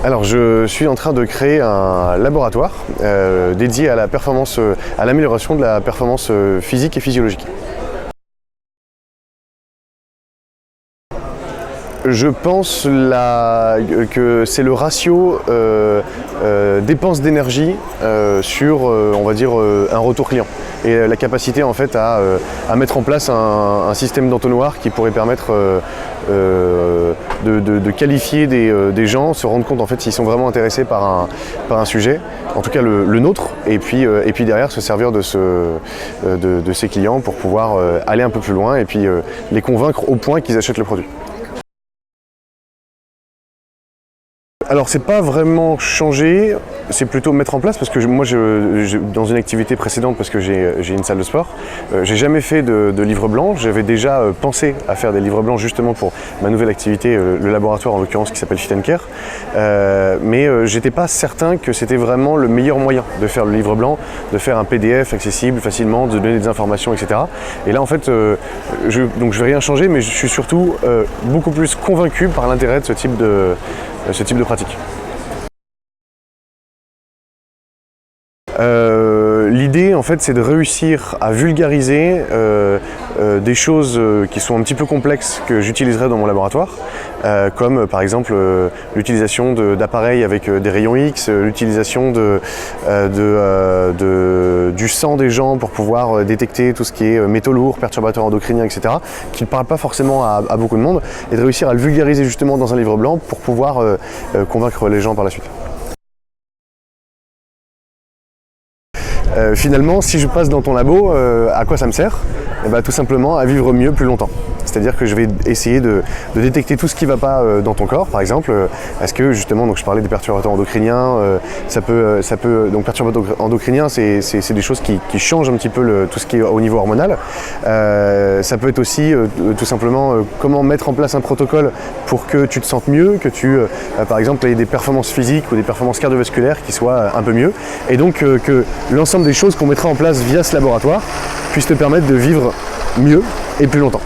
Alors je suis en train de créer un laboratoire dédié à la performance, à l'amélioration de la performance physique et physiologique. Je pense que c'est le ratio dépense d'énergie sur, on va dire, un retour client. Et la capacité en fait à mettre en place un système d'entonnoir qui pourrait permettre de qualifier des gens, se rendre compte en fait s'ils sont vraiment intéressés par un sujet, en tout cas le nôtre, et puis derrière se servir de ces clients pour pouvoir aller un peu plus loin et puis les convaincre au point qu'ils achètent le produit. Alors c'est pas vraiment changer, c'est plutôt mettre en place parce que moi dans une activité précédente, parce que j'ai une salle de sport, j'ai jamais fait de livre blanc. J'avais déjà pensé à faire des livres blancs justement pour ma nouvelle activité, le laboratoire en l'occurrence qui s'appelle Fit & Care, mais j'étais pas certain que c'était vraiment le meilleur moyen de faire le livre blanc, de faire un PDF accessible facilement, de donner des informations, etc. Et là en fait, donc je vais rien changer, mais je suis surtout beaucoup plus convaincu par l'intérêt de ce type de pratique. L'idée en fait c'est de réussir à vulgariser des choses qui sont un petit peu complexes que j'utiliserai dans mon laboratoire, comme par exemple l'utilisation d'appareils avec des rayons X, l'utilisation du sang des gens pour pouvoir détecter tout ce qui est métaux lourds, perturbateurs endocriniens, etc., qui ne parlent pas forcément à beaucoup de monde, et de réussir à le vulgariser justement dans un livre blanc pour pouvoir convaincre les gens par la suite. Finalement, si je passe dans ton labo, à quoi ça me sert? Tout simplement à vivre mieux plus longtemps. C'est-à-dire que je vais essayer de détecter tout ce qui ne va pas dans ton corps, par exemple. Est-ce que justement, donc je parlais des perturbateurs endocriniens, donc perturbateurs endocriniens, c'est des choses qui changent un petit peu tout ce qui est au niveau hormonal. Ça peut être aussi tout simplement comment mettre en place un protocole pour que tu te sentes mieux, que tu, par exemple, aies des performances physiques ou des performances cardiovasculaires qui soient un peu mieux. Et donc que l'ensemble des choses qu'on mettra en place via ce laboratoire puissent te permettre de vivre mieux et plus longtemps.